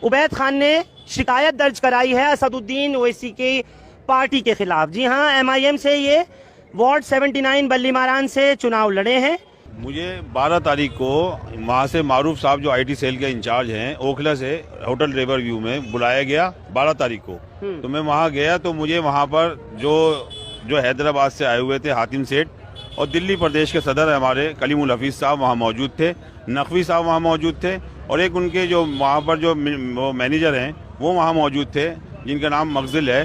उबैद खान ने शिकायत दर्ज कराई है असदुद्दीन ओवैसी की पार्टी के खिलाफ। जी हाँ, MIM से ये वार्ड 79 बल्ली मारान से चुनाव लड़े हैं। मुझे 12 तारीख को वहाँ से मारूफ साहब जो IT सेल के इंचार्ज हैं ओखला से होटल रिवर व्यू में बुलाया गया 12 तारीख को। तो मैं वहाँ गया तो मुझे वहाँ पर जो हैदराबाद से आए हुए थे हातिम सेठ और दिल्ली प्रदेश के सदर हमारे कलीमुल हफीज साहब वहाँ मौजूद थे, नकवी साहब वहाँ मौजूद थे और एक उनके जो वहाँ पर जो मैनेजर हैं वो वहाँ मौजूद थे जिनका नाम मगजिल है।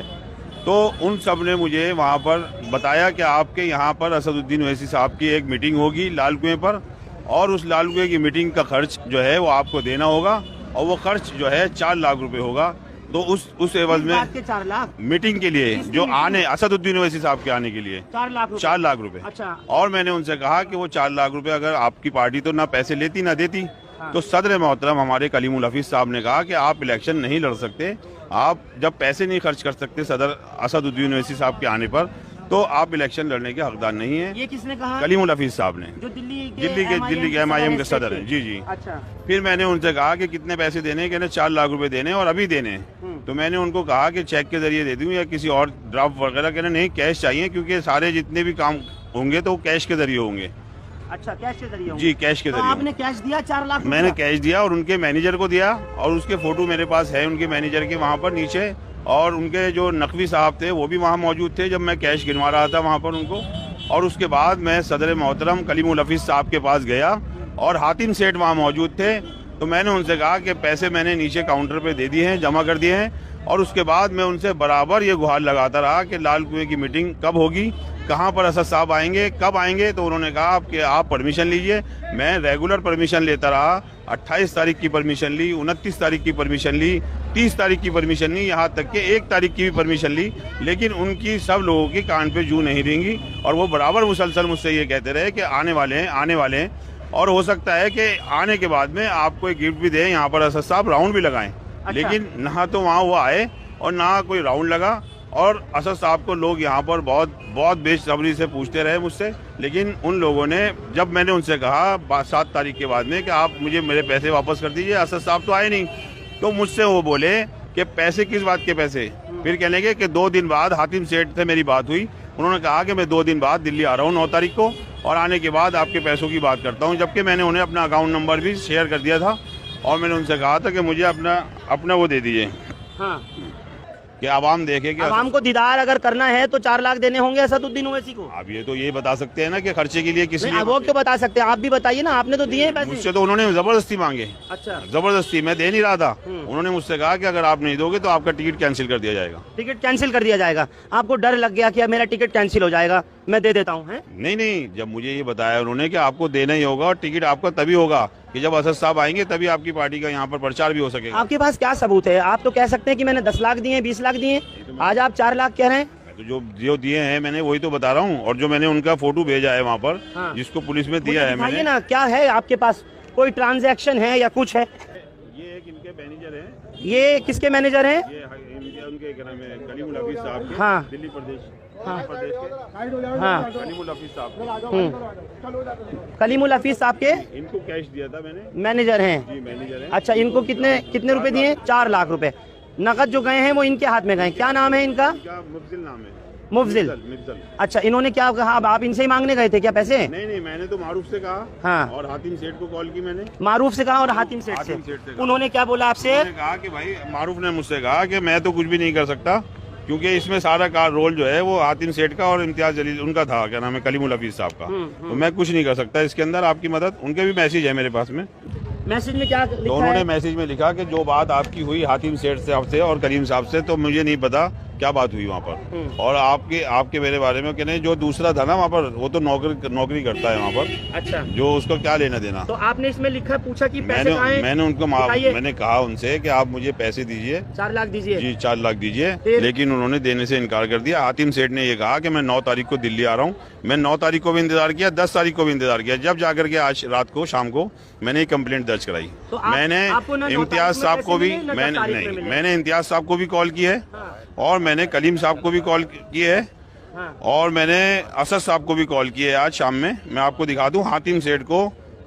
तो उन सब ने मुझे वहाँ पर बताया कि आपके यहाँ पर असदुद्दीन ओवैसी साहब की एक मीटिंग होगी लाल कुएं पर और उस लाल कुएं की मीटिंग का खर्च जो है वो आपको देना होगा और वो खर्च जो है 4 लाख रुपए होगा। तो उस एवज में 4 लाख मीटिंग के लिए जो आने असदुद्दीन ओवैसी साहब के आने के लिए 4 लाख रुपए। अच्छा। और मैंने उनसे कहा कि वो 4 लाख रुपए अगर आपकी पार्टी तो ना पैसे लेती ना देती। तो सदर मोहतरम हमारे कलीमुल हफीज साहब ने कहा कि आप इलेक्शन नहीं लड़ सकते, आप जब पैसे नहीं खर्च कर सकते सदर असदुद्दीन ओवैसी साहब के आने पर तो आप इलेक्शन लड़ने के हकदार नहीं है। ये किसने कहा? कलीमुल हफीज साहब ने, जो दिल्ली के MIM के सदर हैं। जी जी। अच्छा। फिर मैंने उनसे कहा कि कितने पैसे देने, कहने 4 लाख रुपए देने और अभी देने। तो मैंने उनको कहा कि चेक के जरिए दे दूं या किसी और ड्राफ्ट वगैरह, कहने नहीं कैश चाहिए क्योंकि सारे जितने भी काम होंगे तो कैश के जरिए होंगे। अच्छा, कैश के जरिए? जी कैश के तो जरिए। आपने कैश दिया 4 लाख? मैंने कैश दिया और उनके मैनेजर को दिया और उसके फोटो मेरे पास है उनके मैनेजर के वहाँ पर नीचे और उनके जो नकवी साहब थे वो भी वहाँ मौजूद थे जब मैं कैश गिनवा रहा था वहाँ पर उनको। और उसके बाद मैं सदर मोहतरम कलीमुल हफीज साहब के पास गया और हातिम सेठ वहाँ मौजूद थे। तो मैंने उनसे कहा कि पैसे मैंने नीचे काउंटर पे दे दिए हैं, जमा कर दिए हैं। और उसके बाद मैं उनसे बराबर ये गुहार लगाता रहा कि लाल कुएं की मीटिंग कब होगी, कहाँ पर असद साहब आएंगे, कब आएंगे। तो उन्होंने कहा कि आप परमिशन लीजिए। मैं रेगुलर परमिशन लेता रहा, 28 तारीख की परमिशन ली, 29 तारीख की परमिशन ली, 30 तारीख की परमिशन ली, यहाँ तक कि 1 तारीख की भी परमिशन ली। लेकिन उनकी सब लोगों की कान पे जू नहीं रेंगी और वो बराबर मुसलसल मुझसे ये कहते रहे कि आने वाले हैं, आने वाले हैं और हो सकता है कि आने के बाद में आपको एक गिफ्ट भी दें, यहाँ पर असद साहब राउंड भी लगाएं। अच्छा। लेकिन ना तो वहाँ वो आए और ना कोई राउंड लगा और असद साहब को लोग यहाँ पर बहुत बेसब्री से पूछते रहे मुझसे। लेकिन उन लोगों ने, जब मैंने उनसे कहा 7 तारीख के बाद में कि आप मुझे मेरे पैसे वापस कर दीजिए, असद साहब तो आए नहीं। तो मुझसे वो बोले कि पैसे किस बात के पैसे? फिर कहने के कि 2 दिन बाद हातिम सेठ से मेरी बात हुई, उन्होंने कहा कि मैं 2 दिन बाद दिल्ली आ रहा हूँ 9 तारीख को और आने के बाद आपके पैसों की बात करता हूँ। जबकि मैंने उन्हें अपना अकाउंट नंबर भी शेयर कर दिया था और मैंने उनसे कहा था कि मुझे अपना वो दे दीजिए। हाँ। कि आवाम देखे कि आवाम को दीदार अगर करना है तो 4 लाख देने होंगे असदुद्दीन ओवैसी को। आप ये बता सकते हैं ना कि खर्चे के लिए किस लिए? वो क्यों बता सकते हैं, आप भी बताइए ना, आपने तो दिए हैं पैसे। मुझसे तो उन्होंने जबरदस्ती मांगे। अच्छा। जबरदस्ती, मैं दे नहीं रहा था। उन्होंने मुझसे कहा कि अगर आप नहीं दोगे तो आपका टिकट कैंसिल कर दिया जाएगा। टिकट कैंसिल कर दिया जाएगा? आपको डर लग गया कि मेरा टिकट कैंसिल हो जाएगा, मैं दे देता हूँ? नहीं, जब मुझे ये बताया उन्होंने कि आपको देना ही होगा और टिकट आपका तभी होगा कि जब असद साहब आएंगे तभी आपकी पार्टी का यहाँ पर प्रचार भी हो सकेगा। आपके पास क्या सबूत है? आप तो कह सकते हैं कि मैंने 10 लाख दिए, 20 लाख दिए, आज आप 4 लाख कह रहे हैं। तो जो दिए हैं मैंने वही तो बता रहा हूँ और जो मैंने उनका फोटो भेजा है वहाँ पर। हाँ। जिसको पुलिस में दिया है मैंने ना, क्या है आपके पास? कोई ट्रांजैक्शन है या कुछ है? ये एक इनके मैनेजर है। ये किसके मैनेजर हैं? ये उनके क्या नाम है, कलीमुल हफीज साहब के। हाँ। दिल्ली प्रदेश। हाँ। हाँ। कलीमुल हफीज साहब। कलीमुल हफीज साहब के इनको कैश दिया था मैंने। मैनेजर हैं? जी मैनेजर हैं। अच्छा, इनको कितने रुपए दिए? 4 लाख रुपए नकद जो गए हैं वो इनके हाथ में गए। क्या नाम है इनका? मुफजिल नाम है। मुफजिल। अच्छा, इन्होंने क्या कहा? अब आप इनसे ही मांगने गए थे क्या पैसे? नहीं, मैंने तो मारूफ से कहा। हाँ। और हातिम सेठ को कॉल की मैंने। मारूफ से कहा और हातिम सेठ से उन्होंने क्या बोला आपसे? कहा कि भाई, मारूफ ने मुझसे कहा कि मैं तो कुछ भी नहीं कर सकता क्योंकि इसमें सारा रोल जो है वो हातिम सेठ का और इम्तियाज जलील उनका था, क्या नाम है, कलीमुल हफीज साहब का। तो मैं कुछ नहीं कर सकता इसके अंदर, आपकी मदद। उनके भी मैसेज है मेरे पास में। मैसेज में क्या लिखा? तो उन्होंने मैसेज में लिखा कि जो बात आपकी हुई हातिम सेठ साहब से और करीम साहब से, तो मुझे नहीं पता क्या बात हुई वहाँ पर। और आपके मेरे बारे में कहने, जो दूसरा था ना वहाँ पर, वो तो नौकरी करता है वहाँ पर। अच्छा। जो उसको क्या लेना देना। तो आपने इसमें लिखा, पूछा कि पैसे कहाँ हैं? मैंने कहा उनसे कि आप मुझे पैसे दीजिए, 4 लाख दीजिए। जी 4 लाख दीजिए। लेकिन उन्होंने देने से इनकार कर दिया। हातिम सेठ ने ये कहा कि मैं 9 तारीख को दिल्ली आ रहा हूँ। मैं 9 तारीख को भी इंतजार किया, 10 तारीख को भी इंतजार किया, जब जाकर के आज रात को शाम को मैंने कंप्लेंट दर्ज कराई। मैंने इम्तियाज साहब को भी मैंने इम्तियाज साहब को भी कॉल की है और मैंने कलीम साहब को भी कॉल की है और मैंने असद साहब को भी कॉल की है आज शाम में। मैं आपको दिखा दूं, हातिम सेठ को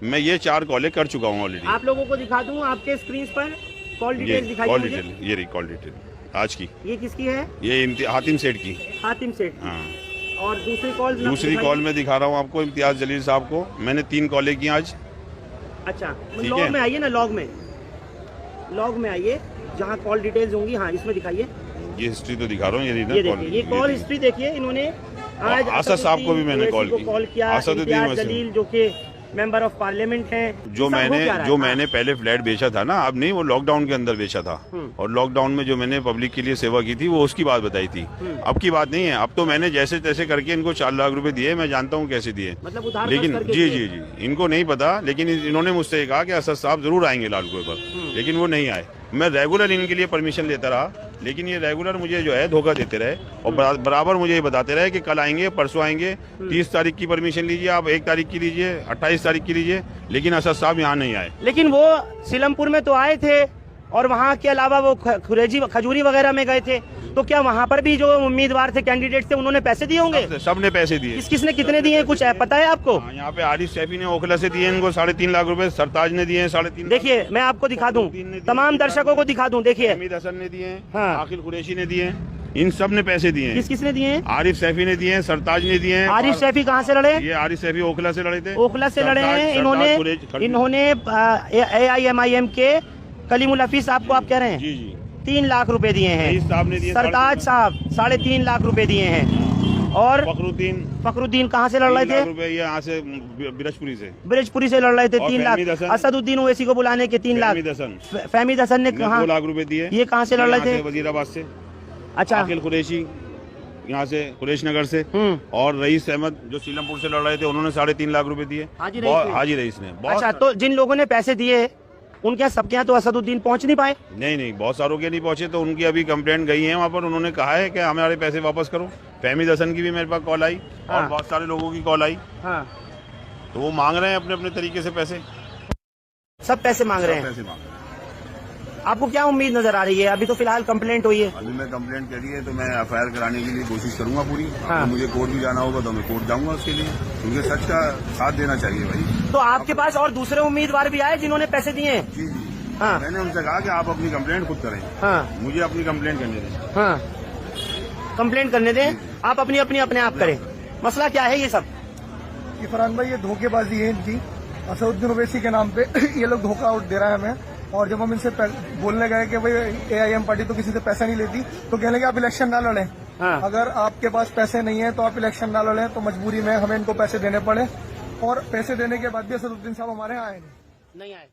मैं ये 4 कॉलें कर चुका हूँ ऑलरेडी। आप लोगों को दिखा दूं आपके स्क्रीन पर। कॉल डिटेल ये दिखाइए कॉल मुझे। डिटेल, ये रही कॉल डिटेल आज की। ये किसकी है? ये हातिम सेठ की। हातिम सेठ। हाँ, और दूसरी कॉल दूसरी कॉल में दिखा रहा हूँ आपको इम्तियाज जलील साहब को। मैंने 3 कॉलें की आज। अच्छा, ठीक लॉग है। में आइए ना, लॉग में आइए, जहाँ कॉल डिटेल्स होंगी। हाँ, इसमें दिखाइए। ये हिस्ट्री तो दिखा रहा हूँ, ये रही ना ये कॉल। देखिए, ये कॉल हिस्ट्री देखिए। इन्होंने आज असद साहब को भी मैंने कॉल की। कॉल किया। असदुद्दीन इम्तियाज वसीम। जलील जो कि मेंबर ऑफ पार्लियामेंट हैं। जो सब हो क्या रहा है? मैंने पहले फ्लैट बेचा था ना, अब नहीं, वो लॉकडाउन के अंदर बेचा था। और लॉकडाउन में जो मैंने पब्लिक के लिए सेवा की थी वो उसकी बात बताई थी। अब की बात नहीं है। अब तो मैंने जैसे तैसे करके इनको 4 लाख रुपए दिए। मैं जानता हूँ कैसे दिए, मतलब उधार लेकिन करके जी दिए। जी जी इनको नहीं पता। लेकिन इन्होंने मुझसे कहा कि असद साहब जरूर आएंगे लाल कुएं पर, लेकिन वो नहीं आए। मैं रेगुलर इनके लिए परमिशन लेता रहा, लेकिन ये रेगुलर मुझे जो है धोखा देते रहे और बराबर मुझे ये बताते रहे कि कल आएंगे, परसों आएंगे, 30 तारीख की परमिशन लीजिए, आप 1 तारीख की लीजिए, 28 तारीख की लीजिए, लेकिन असद साहब यहाँ नहीं आए। लेकिन वो सीलमपुर में तो आए थे और वहाँ के अलावा वो खजूरी वगैरह में गए थे। तो क्या वहाँ पर भी जो उम्मीदवार थे, कैंडिडेट थे, उन्होंने पैसे दिए होंगे? सबने पैसे दिए। किसने कितने दिए कुछ पता है आपको? यहाँ पे आरिफ सैफी ने ओखला से दिए इनको 3.5 लाख रुपए, सरताज ने दिए 3.5। देखिए, मैं आपको दिखा दूं, तमाम दर्शकों को दिखा दूं। देखिए, हमीद हसन ने दिए, हाँ। आकिल कुरैशी ने दिए, इन सब ने पैसे दिए। किसने दिए हैं? आरिफ सैफी ने दिए, सरताज ने दिए। आरिफ सैफी कहाँ से लड़े? ये आरिफ सैफी ओखला से लड़े थे। ओखला से लड़े हैं इन्होंने AIMIM के कलीमुल हफीज साहब को आप कह रहे हैं जी जी 3 लाख रुपए दिए हैं। साहब ने दिए, सरताज साहब 3.5 लाख रुपए दिए हैं। और फखरुद्दीन कहाँ से लड़ रहे थे? रुपए यहाँ से बिरजपुरी से। ब्रिजपुरी से लड़ रहे थे। और 3 लाख। फहमीद हसन। असदुद्दीन ओवैसी को बुलाने के 3 लाख। फहमीद हसन ने कहा 2 लाख रुपए दिए। ये कहाँ से लड़ रहे थे? वजीराबाद से। अच्छा, आकिल कुरैशी यहाँ से, कुरैश नगर से। और रईस अहमद जो सीलमपुर से लड़ रहे थे, उन्होंने 3.5 लाख रुपए दिए। हाजी रईस ने। अच्छा, तो जिन लोगों ने पैसे दिए उनके यहाँ, सबके यहाँ तो असदुद्दीन पहुंच नहीं पाए? नहीं, बहुत सारों के नहीं पहुंचे। तो उनकी अभी कंप्लेंट गई है वहाँ पर। उन्होंने कहा है कि हमारे पैसे वापस करो। फहमीद हसन की भी मेरे पास कॉल आई। हाँ। और बहुत सारे लोगों की कॉल आई। हाँ, तो वो मांग रहे हैं अपने अपने तरीके से पैसे। सब पैसे मांग रहे हैं। पैसे मांग रहे हैं। आपको क्या उम्मीद नजर आ रही है? अभी तो फिलहाल कंप्लेंट हुई है। अभी मैं कंप्लेंट करी है तो मैं FIR कराने के लिए कोशिश करूंगा पूरी। हाँ। अगर मुझे कोर्ट भी जाना होगा तो मैं कोर्ट जाऊंगा उसके लिए, क्योंकि सच का साथ देना चाहिए भाई। तो आपके पास और दूसरे उम्मीदवार भी आए जिन्होंने पैसे दिए हैं? जी जी। हाँ। मैंने उनसे कहा कि आप अपनी कंप्लेंट खुद करें। हाँ, मुझे अपनी कंप्लेंट करने दें। हाँ, कंप्लेंट करने दें। आप अपनी अपने आप करें। मसला क्या है ये सब? ये फरहान भाई, ये धोखेबाजी है इनकी। असदुद्दीन ओवैसी के नाम पे ये लोग धोखा दे रहा है हमें। और जब हम इनसे बोलने गए कि भाई AIM पार्टी तो किसी से पैसा नहीं लेती, तो कहने लगे आप इलेक्शन ना लड़ें। हाँ। अगर आपके पास पैसे नहीं है तो आप इलेक्शन ना लड़ें, तो मजबूरी में हमें इनको पैसे देने पड़े। और पैसे देने के बाद भी असदुद्दीन साहब हमारे यहाँ आए नहीं। नहीं आए।